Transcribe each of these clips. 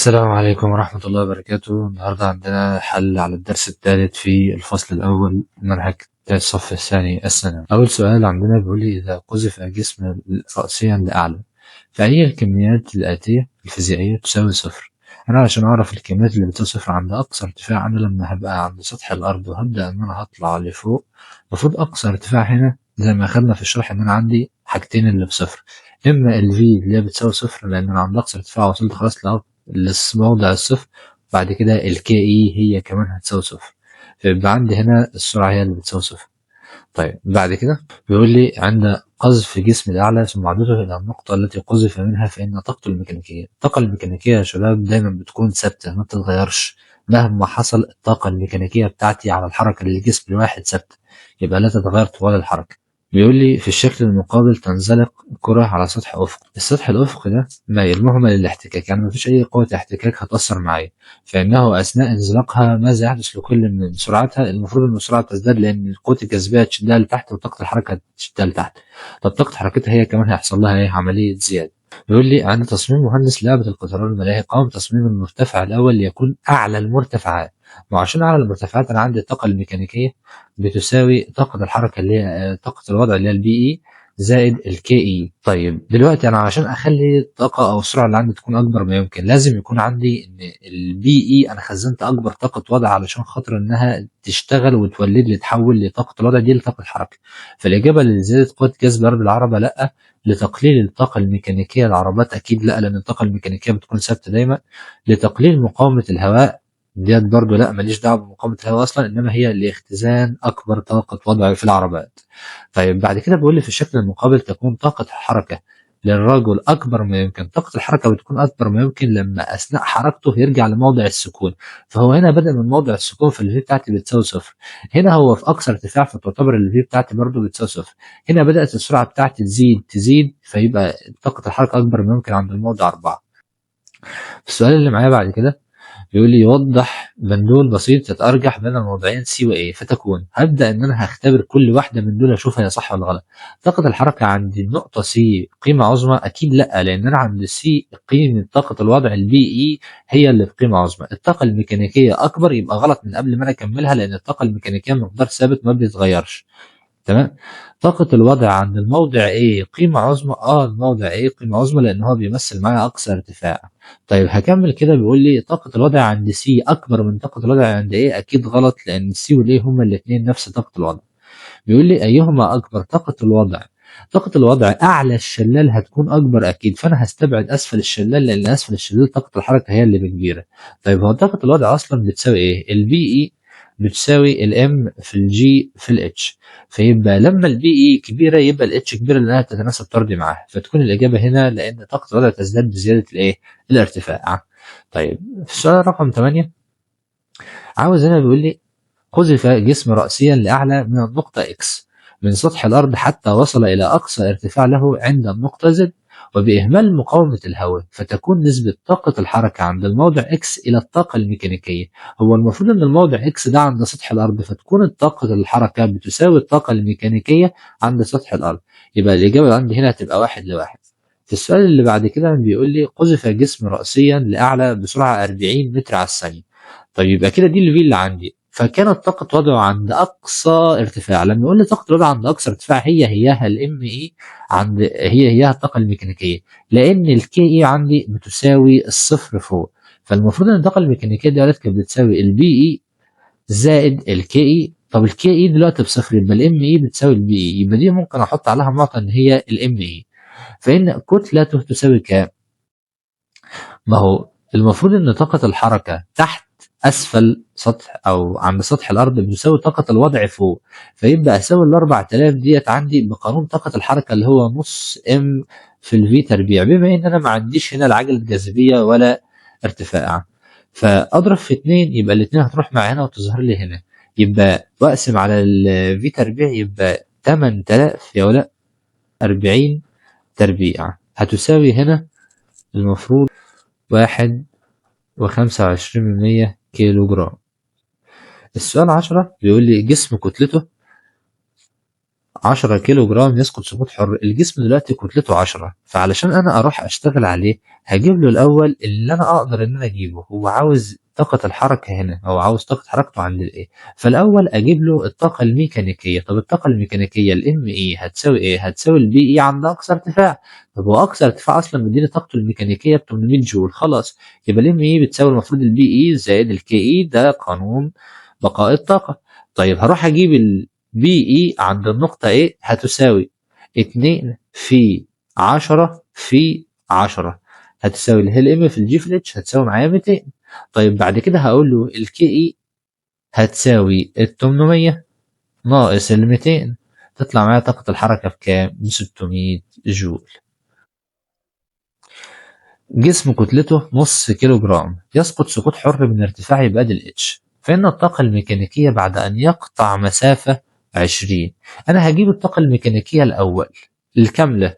السلام عليكم ورحمة الله وبركاته. النهاردة عندنا حل على الدرس الثالث في الفصل الأول منهج الصف الثاني الثانوي. أول سؤال عندنا بيقول لي إذا قذف جسم رأسيا لأعلى فأي الكميات الآتية الفيزيائية تساوي صفر؟ أنا عشان أعرف الكميات اللي بتساوي صفر عند أقصى ارتفاع، أنا لما هبقى عند سطح الأرض وهبدأ إن أنا هطلع لفوق، المفروض أقصى ارتفاع هنا زي ما أخدنا في الشرح إن أنا عندي حاجتين اللي بصفر، إما ال V اللي هي بتساوي صفر لأن أنا عند أقصى ارتفاع وصلت خلاص موضع الصفر، بعد كده الكي اي هي كمان هتساوي صفر، فيبقى عندي هنا السرعة هي اللي بتساوي صفر. طيب بعد كده بيقول لي عند قذف جسم الأعلى ثم عودته إلى النقطة التي قذف منها فإن طاقته الميكانيكية، الطاقة الميكانيكية يا شباب دايما بتكون ثابتة ما بتتغيرش مهما حصل، الطاقة الميكانيكية بتاعتي على الحركة للجسم الواحد ثابتة، يبقى لا تتغير طوال الحركة. بيقول لي في الشكل المقابل تنزلق كرة على سطح أفقي، السطح الأفقي ده مايل مهمل للاحتكاك، يعني مفيش أي قوة احتكاك هتأثر معايا، فإنه أثناء انزلاقها ماذا يحدث لكل من سرعتها؟ المفروض إن السرعة تزداد لأن قوة الجاذبية تشدها لتحت وطاقة الحركة تشدها لتحت، طب طاقة حركتها هي كمان هيحصل لها إيه؟ عملية زيادة. بيقول لي عند تصميم مهندس لعبة القطار الملاهي قام بتصميم المرتفع الأول ليكون أعلى المرتفعات، وعشان أعلى المرتفعات أنا عندي الطاقة الميكانيكية بتساوي طاقة الحركة اللي هي طاقة الوضع اللي هي البي اي زائد الكي اي. طيب دلوقتي انا عشان اخلي الطاقة او السرعة اللي عندي تكون اكبر ما يمكن لازم يكون عندي ان البي اي انا خزنت اكبر طاقة وضع علشان خاطر انها تشتغل وتولد لي تحول لطاقة الوضع دي لطاقة حركة، فالاجابة لزيادة قوة جذب ارض العربة لا، لتقليل الطاقة الميكانيكية العربات اكيد لا لان الطاقة الميكانيكية بتكون ثابتة دايما، لتقليل مقاومة الهواء ديت برضو لا ماليش دعوه بمقاومه الهواء اصلا، انما هي لاختزان اكبر طاقه وضع في العربات. طيب بعد كده بيقول لي في الشكل المقابل تكون طاقه الحركه للرجل اكبر ما يمكن، طاقه الحركه بتكون اكبر ما يمكن لما اثناء حركته يرجع لموضع السكون، فهو هنا بدا من موضع السكون فالفي بتاعتي بتساوي صفر، هنا هو في اقصى ارتفاع فتعتبر الفي بتاعتي برضو بتساوي صفر، هنا بدات السرعه بتاعتي تزيد فيبقى طاقه الحركه اكبر ما يمكن عند الموضع 4. السؤال اللي معايا بعد كده بيقول لي يوضح بندول بسيط يتأرجح بين الموضعين سي وإيه، فتكون هبدأ إن أنا هختبر كل واحدة من دول أشوف هي صح ولا غلط. طاقة الحركة عند النقطة سي قيمة عظمى أكيد لأ، لأن أنا عند سي قيمة طاقة الوضع البي إي هي اللي بقيمة عظمى، الطاقة الميكانيكية أكبر يبقى غلط من قبل ما أنا أكملها لأن الطاقة الميكانيكية مقدار ثابت ما بيتغيرش. تمام. طاقة الوضع عند الموضع A قيمة عظمى، الموضع A قيمة عظمى لأن هو بيمثل معايا أقصى ارتفاع. طيب هكمل كده بيقول لي طاقة الوضع عند C أكبر من طاقة الوضع عند A، أكيد غلط لأن C وال A هما الاتنين نفس طاقة الوضع. بيقول لي أيهما أكبر طاقة الوضع، طاقة الوضع أعلى الشلال هتكون أكبر أكيد، فأنا هستبعد أسفل الشلال لأن أسفل الشلال طاقة الحركة هي اللي كبيرة. طيب هو طاقة الوضع أصلا بتساوي إيه؟ البي إي بتساوي الام في الجي في الاتش، فيبقى لما البي اي كبيره يبقى الاتش كبيره لانها تتناسب طردي معاها، فتكون الاجابه هنا لان طاقه الوضع تزداد بزياده الايه؟ الارتفاع. طيب في السؤال رقم 8 عاوز هنا بيقول لي قذف جسم رأسيا لأعلى من النقطة X من سطح الأرض حتى وصل إلى أقصى ارتفاع له عند النقطة Z، وبإهمال مقاومة الهواء فتكون نسبة طاقة الحركة عند الموضع X إلى الطاقة الميكانيكية. هو المفروض أن الموضع X ده عند سطح الأرض فتكون طاقة الحركة بتساوي الطاقة الميكانيكية عند سطح الأرض، يبقى الإجابة عندي هنا هتبقى 1:1. في السؤال اللي بعد كده بيقول لي قذف جسم رأسيا لأعلى بسرعة 40 متر على الثانية. طيب يبقى كده دي الفي اللي عندي، فكانت طاقة وضعه عند أقصى ارتفاع، لما يقول لي طاقة الوضع عند أقصى ارتفاع هي هياها الام اي عند هي هياها الطاقة الميكانيكية، لأن الكي اي عندي بتساوي الصفر فوق، فالمفروض إن الطاقة الميكانيكية دي كانت بتساوي البي اي زائد الكي اي، طب الكي اي دلوقتي بصفر يبقى الام اي بتساوي البي اي، يبقى دي ممكن أحط عليها معطى إن هي الام اي، فإن كتلته تساوي كام؟ ما هو المفروض ان طاقة الحركة تحت اسفل سطح او عند سطح الارض بتساوي طاقة الوضع فوق، فيبقى اساوي ال 4000 ديت عندي بقانون طاقة الحركة اللي هو نص ام في الفي تربيع، بما ان انا ما عنديش هنا العجلة الجاذبية ولا ارتفاع، فاضرب في 2 يبقى الاتنين هتروح مع هنا وتظهر لي هنا، يبقى واقسم على الفي تربيع يبقى 8000 يا ولا 40 تربيع هتساوي هنا المفروض 1.25 كيلو جرام. السؤال 10 بيقول لي جسم كتلته 10 كيلو جرام يسقط سقوط حر. الجسم دلوقتي كتلته 10، فعلشان انا اروح اشتغل عليه هجيب له الاول اللي انا اقدر ان انا اجيبه. هو عاوز طاقة الحركة هنا، هو عاوز طاقة حركته عند الايه، فالاول اجيب له الطاقة الميكانيكية. طب الطاقة الميكانيكية الام اي هتساوي ايه؟ هتساوي البي اي عند اقصى ارتفاع. طب هو اقصى ارتفاع اصلا مديني طاقته الميكانيكية ب 800 جول، خلاص يبقى الام اي بتساوي المفروض البي اي زائد الكي اي، ده قانون بقاء الطاقة. طيب هروح اجيب بي اي عند النقطة ايه، هتساوي 2 في 10 في 10، هتساوي اللي هي الام في الجي في الاتش هتساوي معايا 200. طيب بعد كده هقول له الكي اي هتساوي ال 800 ناقص ال 200، تطلع معايا طاقة الحركة بكام؟ ب 600 جول. جسم كتلته نص كيلو جرام يسقط سقوط حر من ارتفاع يبقى الاتش، فإن الطاقة الميكانيكية بعد أن يقطع مسافة 20. أنا هجيب الطاقة الميكانيكية الأول الكاملة،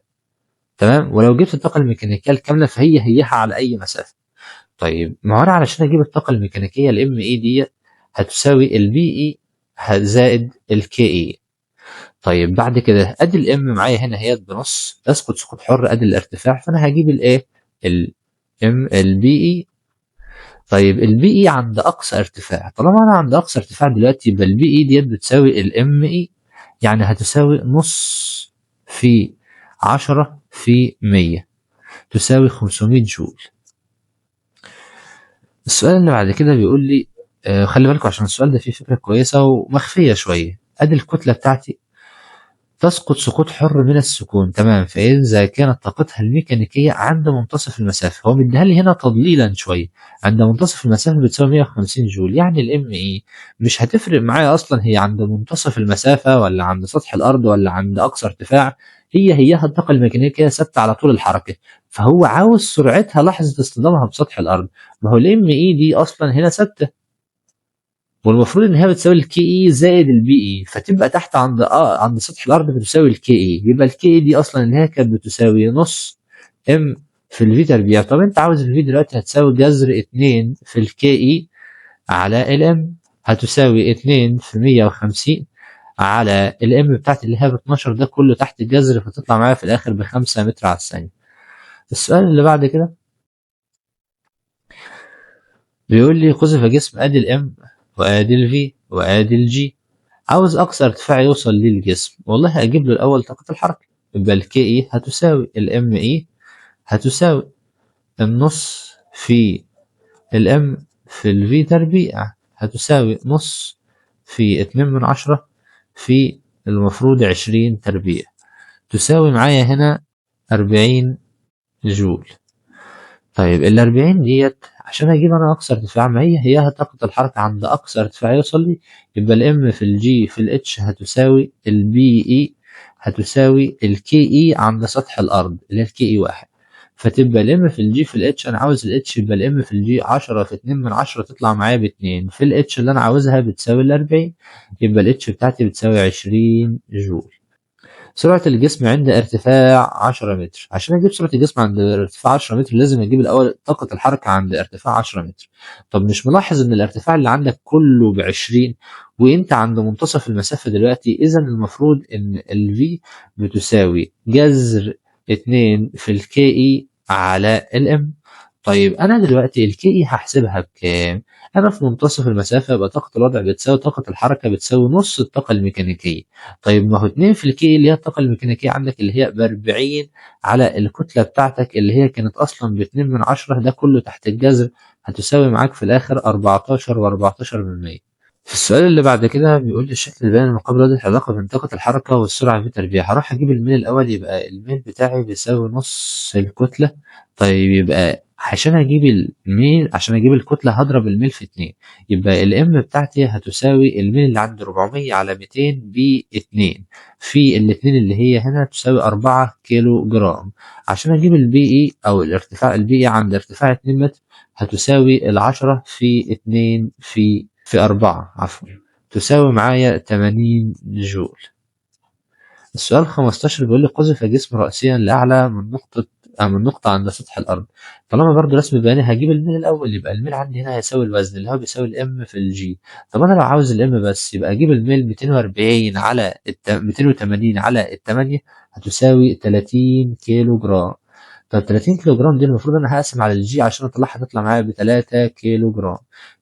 تمام، ولو جبت الطاقة الميكانيكية الكاملة فهي هيها على أي مسافة. طيب ما هو أنا علشان أجيب الطاقة الميكانيكية الام اي دي هتساوي البي اي زائد الكي اي. طيب بعد كده ادي الام معايا هنا هي بنص، اسقط سقوط حر ادي الارتفاع، فانا هجيب الايه الام البي اي. طيب البي اي عند اقصى ارتفاع، طالما انا عند اقصى ارتفاع دلوقتي يبقى البي اي ديت بتساوي الام اي، يعني هتساوي نص في 10 في 100 تساوي 500 جول. السؤال اللي بعد كده بيقول لي خلي بالكم عشان السؤال ده فيه فكرة كويسة ومخفية شوية. ادي الكتلة بتاعتي تسقط سقوط حر من السكون، تمام، فإذا كانت طاقتها الميكانيكية عند منتصف المسافة، هو مديها لي هنا تضليلا شوية، عند منتصف المسافة بتساوي 150 جول. يعني الام اي مش هتفرق معايا أصلا هي عند منتصف المسافة ولا عند سطح الأرض ولا عند أقصى ارتفاع، هيها الطاقة الميكانيكية ثابتة على طول الحركة. فهو عاوز سرعتها لحظة اصطدامها بسطح الأرض، ما هو الام اي دي أصلا هنا ثابتة، والمفروض ان هي بتساوي الكي اي زائد البي اي، فتبقى تحت عند سطح الارض بتساوي الكي اي، يبقى الكي اي دي اصلا اللي هي كانت بتساوي نص ام في الفي تربيع. طب انت عاوز الفي دلوقتي هتساوي جذر 2 في الكي اي على الام، هتساوي 2 في 150 على الام بتاعت اللي هي ب 12، ده كله تحت الجذر، فتطلع معايا في الاخر ب 5 متر على الثانيه. السؤال اللي بعد كده بيقول لي قذف جسم ادي الام وادي الفي وادي الجي، عاوز اقصى ارتفاع يوصل ليه الجسم. والله هجيب له الاول طاقة الحركة، يبقى الكي اي هتساوي الام اي هتساوي النص في الام في الفي تربيع، هتساوي نص في 2/10 في المفروض 20 تربيع، تساوي معايا هنا 40 جول. طيب ال40 ديت عشان اجيب انا اقصى ارتفاع، ما هي طاقة الحركة عند اقصى ارتفاع يوصل لي، يبقى الام في الجي في الاتش هتساوي البي اي هتساوي الكي اي عند سطح الارض اللي هي الكي اي 1، فتبقى الام في الجي في الاتش، انا عاوز الاتش، يبقى الام في الجي 10 في 2/10 تطلع معايا ب2 في الاتش اللي انا عاوزها بتساوي ال40، يبقى الاتش بتاعتي بتساوي 20 جول. سرعة الجسم عند ارتفاع 10 متر، عشان اجيب سرعة الجسم عند ارتفاع 10 متر لازم اجيب الاول طاقة الحركة عند ارتفاع 10 متر. طب مش ملاحظ ان الارتفاع اللي عندك كله ب20 وانت عند منتصف المسافة دلوقتي؟ اذا المفروض ان الفي بتساوي جذر 2 في الكي اي على الام. طيب انا دلوقتي الكي اي هحسبها بكام؟ انا في منتصف المسافة يبقى طاقة الوضع بتساوي طاقة الحركة بتساوي نص الطاقة الميكانيكية. طيب ما هو 2 في الكي اللي هي الطاقة الميكانيكية عندك اللي هي ب40 على الكتلة بتاعتك اللي هي كانت أصلا ب2/10، ده كله تحت الجذر هتساوي معاك في الآخر 14 و14%. في السؤال اللي بعد كده بيقول لي الشكل البياني المقابل واضح العلاقة بين طاقة الحركة والسرعة في تربيع. هروح أجيب الميل الأول، يبقى الميل بتاعي بيساوي نص الكتلة. طيب يبقى عشان أجيب الميل، عشان أجيب الكتلة هضرب الميل في 2، يبقى الام بتاعتي هتساوي الميل اللي عند 400 على 200 ب2 في الاتنين اللي هي هنا تساوي 4 كيلو جرام. عشان أجيب البي إي أو الارتفاع البي إي عند ارتفاع 2 متر هتساوي 10 في 2 في 4 عفوا، تساوي معايا 80 جول. السؤال 15 بيقول لي قذف جسم رأسيا لأعلى من نقطة من نقطة عند سطح الأرض. طالما برضه رسم بياني هجيب الميل الأول، يبقى الميل عندي هنا هيساوي الوزن اللي هو بيساوي الام في الجي. طب أنا لو عاوز الام بس يبقى أجيب الميل 240 على 280 على التمانية هتساوي 30 كيلو جرام. طب 30 كيلو جرام دي المفروض أنا هقسم على الجي عشان أطلعها تطلع معايا ب3 كيلو جرام،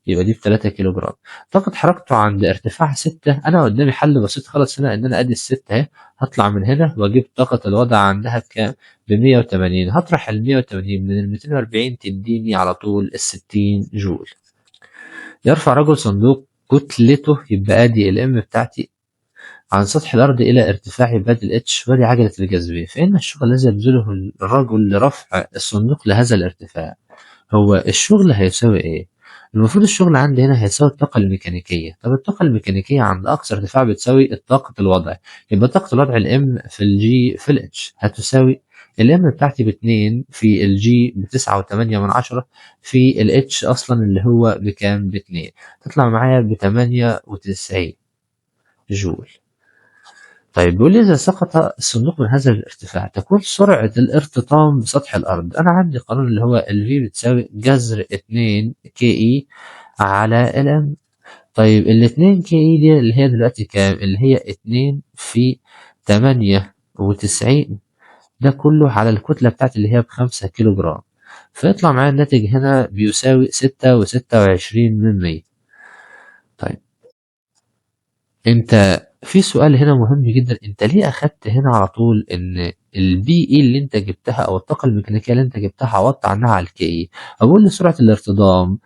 يبقى دي ب3 كيلو جرام. طاقة حركته عند ارتفاع 6، أنا قدامي حل بسيط خالص هنا إن أنا أدي الستة أهي، هطلع من هنا وأجيب طاقة الوضع عندها بكام؟ ب180. هطرح ال180 من ال240 تديني على طول ال60 جول. يرفع رجل صندوق كتلته، يبقى أدي الام بتاعتي عن سطح الأرض إلى ارتفاع بدل اتش ودي عجلة الجاذبية، فإن الشغل الذي يبذله الرجل لرفع الصندوق لهذا الارتفاع هو الشغل هيساوي ايه؟ المفروض الشغل عندي هنا هيساوي الطاقة الميكانيكية. طب الطاقة الميكانيكية عند أقصى ارتفاع بتساوي طاقة الوضع، يبقى طاقة الوضع الام في الجي في الاتش هتساوي الام بتاعتي ب2 في الجي ب9.8 في الاتش أصلا اللي هو بكام؟ ب2، تطلع معايا ب98 جول. طيب بيقول لي إذا سقط الصندوق من هذا الارتفاع تكون سرعة الارتطام بسطح الأرض. أنا عندي قانون اللي هو ال V بتساوي جذر 2 KE على ال M. طيب ال 2 KE دي اللي هي دلوقتي كام؟ اللي هي 2 في 98، ده كله على الكتلة بتاعتي اللي هي ب5 كيلو جرام، فيطلع معايا الناتج هنا بيساوي 6.26%. طيب انت في سؤال هنا مهم جدا، انت ليه اخدت هنا على طول ان البي اي اللي انت جبتها او الطاقه الميكانيكيه اللي انت جبتها عوضت عنها على الكي اي؟ اقول لي سرعه الارتطام،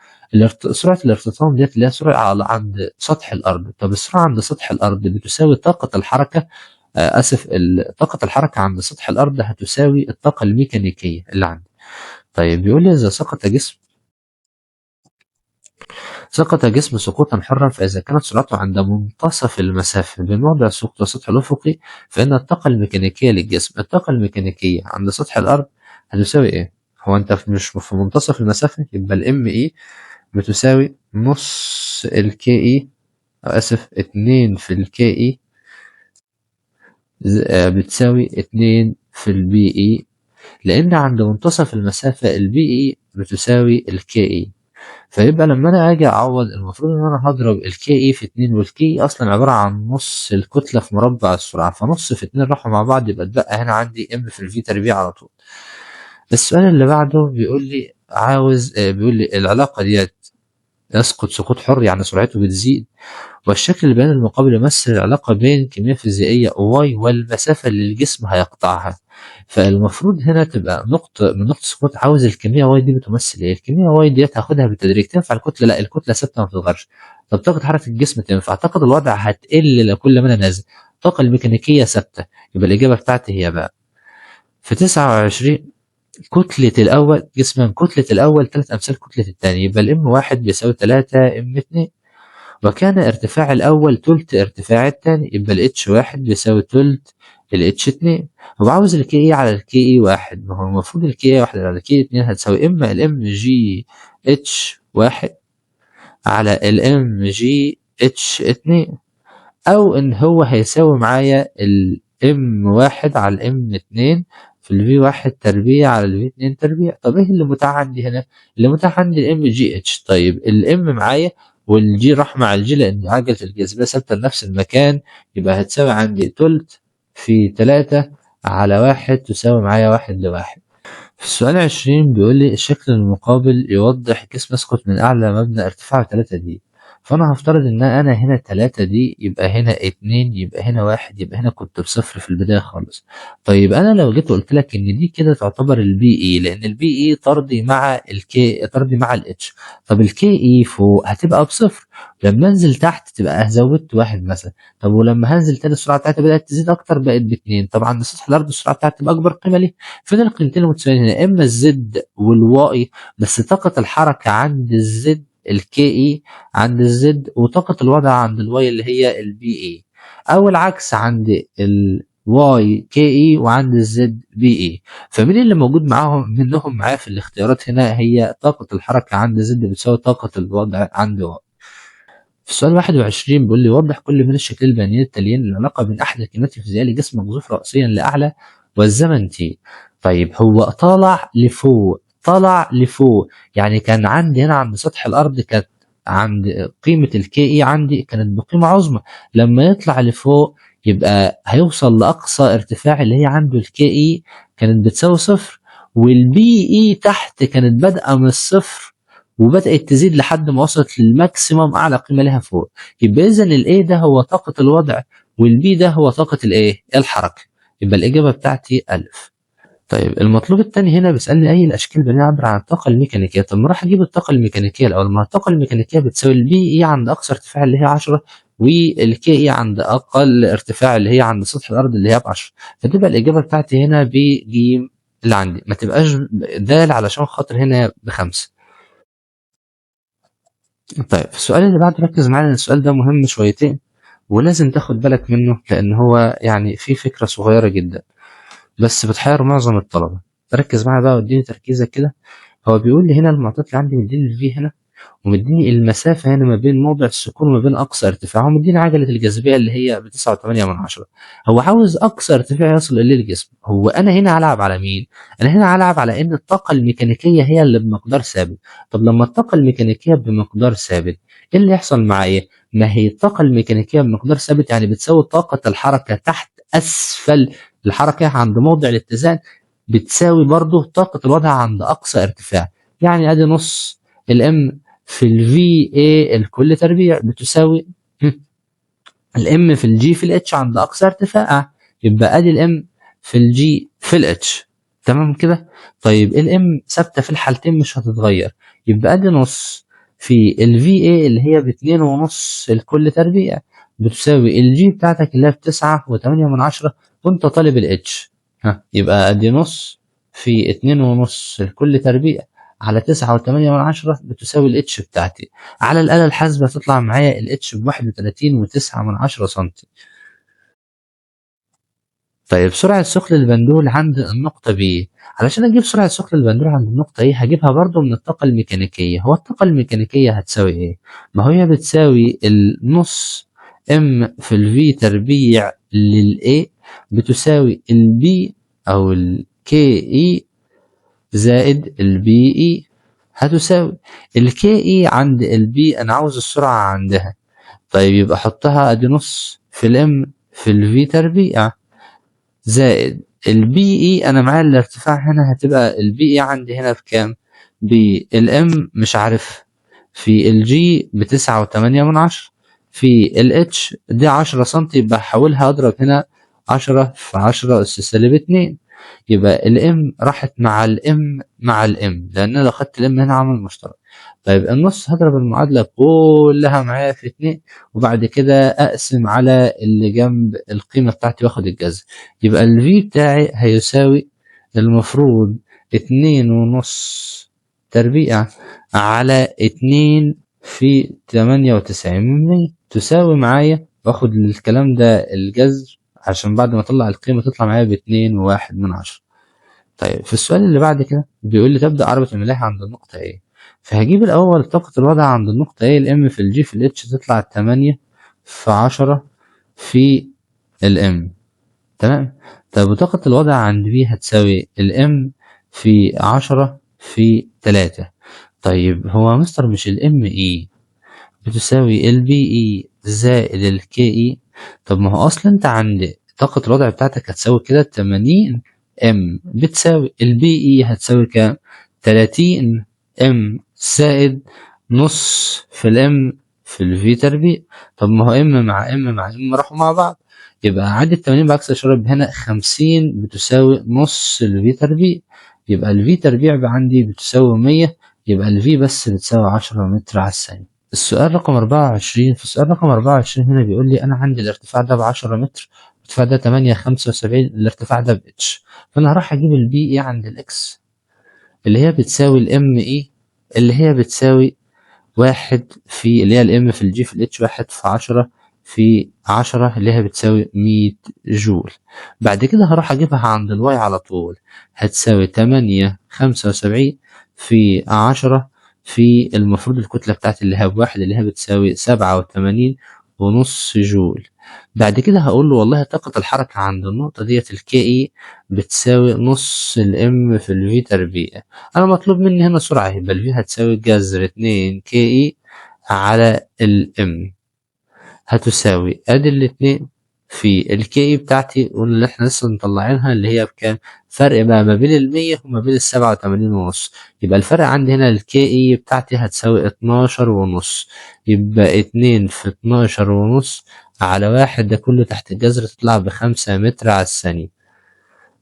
سرعه الارتطام ديت اللي هي سرعه عند سطح الارض. طب السرعه عند سطح الارض بتساوي طاقه الحركه، اسف، طاقه الحركه عند سطح الارض هتساوي الطاقه الميكانيكيه اللي عندي. طيب بيقول لي اذا سقط جسم سقوطا حرا فإذا كانت سرعته عند منتصف المسافة بموضع سقوط السطح الأفقي فإن الطاقة الميكانيكية للجسم، الطاقة الميكانيكية عند سطح الأرض هتساوي إيه؟ هو أنت مش في منتصف المسافة، يبقى الام إي بتساوي نص الكي إي، أو آسف 2 في الكي إي بتساوي 2 في البي إي، لأن عند منتصف المسافة البي إي بتساوي الكي إي. فيبقى لما انا اجي اعوض المفروض ان انا هضرب الكي اي في 2، والكي اي اصلا عباره عن نص الكتله في مربع السرعه، فنص في 2 راحوا مع بعض يبقى اتبقى هنا عندي ام في الفي تربيع على طول. السؤال اللي بعده بيقول لي عاوز بيقول لي العلاقه ديت يسقط سقوط حر يعني سرعته بتزيد، والشكل البياني المقابل يمثل العلاقة بين كمية فيزيائية y والمسافة اللي الجسم هيقطعها. فالمفروض هنا تبقى من نقطة سقوط عاوز الكمية y دي بتمثل ايه؟ الكمية y ديت هاخدها بالتدريج. تنفع الكتلة؟ لا، الكتلة ثابتة ما بتتغيرش. طب طاقة حركة الجسم تنفع، طاقة الوضع هتقل لكل ما انا نازل، الطاقة الميكانيكية ثابتة. يبقى الإجابة بتاعتي هي بقى في 29 كتلة الأول جسما، كتلة الأول 3 أمثال كتلة الثاني، يبقى الام 1 بيساوي 3 ام 2، وكان ارتفاع الأول تلت ارتفاع التاني، يبقى ال H1 بيساوي تلت ال H2. هو عاوز ال KE على ال KE1، ما هو المفروض ال KE1 على ال KE2 هتساوي إما ال MGH1 على ال MGH2، أو إن هو هيساوي معايا ال M1 على ال M2 في ال V1 تربيع على ال V2 تربيع. طب ايه اللي متاح عندي هنا؟ اللي متاح عندي ال MGH. طيب ال M معايا والجي راح مع الجي لأن عجلة الجاذبية ثابتة لنفس المكان، يبقى هتساوي عندي تلت في 3 على 1 تساوي معايا 1 ل1. في السؤال 20 بيقول لي الشكل المقابل يوضح جسم يسقط من أعلى مبنى ارتفاعه 3 دي، فأنا هفترض إن أنا هنا 3 دي، يبقى هنا 2، يبقى هنا 1، يبقى هنا كنت بصفر في البداية خالص. طيب أنا لو جيت قلت لك إن دي كده تعتبر البي إي، لأن البي إي طردي مع الكي، طردي مع الاتش. طب الكي إي فوق هتبقى بصفر، لما أنزل تحت تبقى زودت 1 مثلا. طب ولما هنزل تاني السرعة بتاعتي بدأت تزيد أكتر بقت ب2، طبعا عند سطح الأرض السرعة بتاعتي تبقى أكبر قيمة ليه؟ فين القيمتين المتساويين هنا؟ اما الزد والواي، بس طاقة الحركة عند الزد الكي اي عند الزد، وطاقة الوضع عند الواي اللي هي البي اي، او العكس عند الواي كي اي وعند الزد بي اي. فمين اللي موجود معاهم منهم معايا في الاختيارات هنا؟ هي طاقة الحركة عند زد بتساوي طاقة الوضع عند واي. في السؤال 21 بيقول لي وضح كل من الشكلين البيانيين التاليين العلاقة بين أحد الكميات الفيزيائية لجسم مقذوف رأسيا لأعلى والزمن t. طيب هو طلع لفوق، يعني كان عندي هنا عند سطح الأرض كانت عند قيمة الكي اي عندي كانت بقيمة عظمى، لما يطلع لفوق يبقى هيوصل لأقصى ارتفاع اللي هي عنده الكي اي كانت بتساوي صفر، والبي اي تحت كانت بادئة من الصفر وبدأت تزيد لحد ما وصلت للماكسيمم أعلى قيمة لها فوق. يبقى إذا الاي ده هو طاقة الوضع والبي ده هو طاقة الايه؟ الحركة. يبقى الإجابة بتاعتي ألف. طيب المطلوب التاني هنا بيسألني أي الأشكال بنعبر عن الطاقة الميكانيكية. طب ما راح أجيب الطاقة الميكانيكية الأول، ما الطاقة الميكانيكية بتساوي البي إي عند أقصى ارتفاع اللي هي 10 والكي إي عند أقل ارتفاع اللي هي عند سطح الأرض اللي هي ب10، فتبقى الإجابة بتاعتي هنا ب ج اللي عندي، ما تبقاش د علشان خاطر هنا ب5. طيب السؤال اللي بعده ركز معايا لأن السؤال ده مهم شويتين ولازم تاخد بالك منه لأن هو يعني فيه فكرة صغيرة جدا بس بتحير معظم الطلبة. ركز معايا بقى واديني تركيزك كده. هو بيقول لي هنا المعطيات اللي عندي مديني الفي هنا ومديني المسافة هنا ما بين موضع السكون وما بين أقصى ارتفاع، ومديني عجلة الجاذبية اللي هي ب9.8. هو عاوز أقصى ارتفاع يصل إليه الجسم. هو أنا هنا هلعب على مين؟ أنا هنا هلعب على إن الطاقة الميكانيكية هي اللي بمقدار ثابت. طب لما الطاقة الميكانيكية بمقدار ثابت إيه اللي يحصل معايا؟ ما هي الطاقة الميكانيكية بمقدار ثابت يعني بتساوي طاقة الحركة تحت أسفل الحركة عند موضع الاتزان بتساوي برضه طاقة الوضع عند أقصى ارتفاع. يعني أدي نص الام في الفي اي الكل تربيع بتساوي الام في الجي في الاتش عند اقصى ارتفاع. يبقى ادي الام في الجي في الاتش. تمام كده. طيب الام ثابته في الحالتين مش هتتغير، يبقى ادي نص في الفي اي اللي هي ب2.5 الكل تربيع بتساوي الجي بتاعتك اللي هي ب9.8 وانت طالب الاتش. يبقى ادي نص في 2.5 الكل تربيع على 9.8 بتساوي الاتش بتاعتي. على الآلة الحاسبة تطلع معايا الاتش ب31.9 سنتي. طيب سرعة ثقل البندول عند النقطة B. علشان أجيب سرعة ثقل البندول عند النقطة A هجيبها برضو من الطاقة الميكانيكية. هو الطاقة الميكانيكية هتساوي إيه؟ ما هي بتساوي النص M في الV تربيع للA بتساوي الB أو الKE زائد الBE هتساوي الKE عند الB. أنا عاوز السرعة عندها. طيب يبقى حطها ادي نص في الام في الفي تربيع زائد البي اي. انا معايا الارتفاع هنا هتبقى البي اي عندي هنا بكام؟ بالام مش عارف في الجي ب9.8 في الاتش دي 10 سنتي. يبقى هحولها اضرب هنا 10 في 10 اس سالب 2. يبقى الام راحت مع الام مع الام لان انا لو خدت الام هنا عامل مشترك. طيب النص هضرب المعادلة كلها معايا في 2 وبعد كده اقسم على اللي جنب القيمة بتاعتي واخد الجذر. يبقى الفي بتاعي هيساوي المفروض 2.5 تربيع على 2 في 98 تساوي معايا واخد الكلام ده الجذر عشان بعد ما اطلع القيمة تطلع معايا ب2.1. طيب في السؤال اللي بعد كده بيقول لي تبدأ عربة الملاحة عند النقطة A. فهجيب الأول طاقة الوضع عند النقطة A الام في الجي في الاتش تطلع 8 في 10 في الام. تمام. طيب وطاقة الوضع عند B هتساوي الام في 10 في 3. طيب هو مستر مش الام اي بتساوي البي اي زائد الكي اي؟ طب ما هو اصلا انت عند طاقة الوضع بتاعتك هتساوي كده 80 ام بتساوي البي اي هتساوي كام؟ 30 ام زائد نص في الام في الفي تربيع. طب ما هو ام مع ام مع ام راحوا مع بعض. يبقى عدد التمانين بعكس الإشارة هنا 50 بتساوي نص الفي تربيع. يبقى الفي تربيع عندي بتساوي 100. يبقى الفي بس بتساوي 10 متر على الثانية. السؤال رقم 24. في السؤال رقم 24 هنا بيقول لي أنا عندي الارتفاع ده ب10 متر، الارتفاع ده 8.75، الارتفاع ده بإتش. فأنا هروح أجيب البي إي عند الإكس اللي هي بتساوي الإم إي اللي هي بتساوي 1 في اللي هي الإم في الجي في الإتش 1 في 10 في 10 اللي هي بتساوي 100 جول. بعد كده هروح أجيبها عند الواي على طول هتساوي 8.75 في 10 في المفروض الكتلة بتاعتي اللي هي بواحد اللي هي بتساوي 87.5 جول. بعد كده هقول له والله طاقة الحركة عند النقطة ديت الكي اي بتساوي نص الام في الفي تربيع. انا مطلوب مني هنا سرعة، يبقى الفي هتساوي جذر 2 كي اي على الام، هتساوي ادي الاتنين في الكي اي بتاعتي واللي احنا لسه مطلعينها اللي هي بكام، فرق بقى ما بين ال100 وما بين ال87.5. يبقى الفرق عندي هنا الكي اي بتاعتي هتساوي 12.5، يبقى 2 في 12.5 على 1، ده كله تحت الجذر تطلع ب5 متر على الثانية.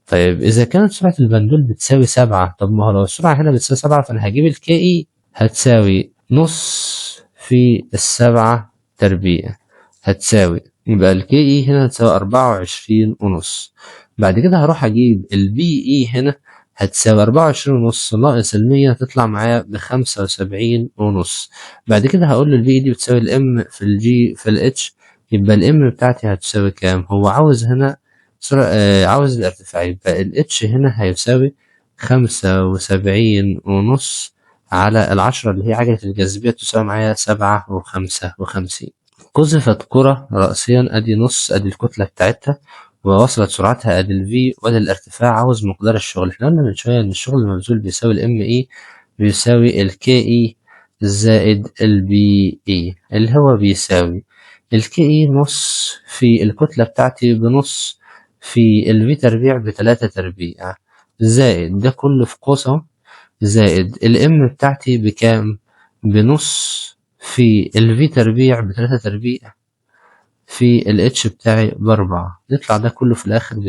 طيب إذا كانت سرعة البندول بتساوي 7، طب ما هو لو السرعة هنا بتساوي 7 فأنا هجيب الكي اي هتساوي نص في 7 تربيع، هتساوي، يبقى الكي اي هنا هتساوي 24.5. بعد كده هروح أجيب البي اي هنا هتساوي 24.5 ناقص 100 تطلع معايا ب75.5. بعد كده هقول له البي اي دي بتساوي الام في الجي في الاتش، يبقى الام بتاعتي هتساوي كام؟ هو عاوز هنا عاوز الارتفاع، يبقى الاتش هنا هيساوي 75.5 على 10 اللي هي عجلة الجاذبية تساوي معايا 7.55. قذفت كرة رأسيا، ادي نص ادي الكتلة بتاعتها، ووصلت سرعتها ادي الفي وادي الارتفاع، عاوز مقدار الشغل. احنا قلنا من شوية ان الشغل المبذول بيساوي الام اي بيساوي الكي اي زائد البي اي، اللي هو بيساوي الكي اي نص في الكتلة بتاعتي بنص في الفي تربيع ب3 تربيع زائد ده كله في قوس اهو، زائد الام بتاعتي بكام؟ بنص في الفي تربيع ب3 تربيع في الاتش بتاعي ب4، يطلع ده كله في الاخر ب22.25.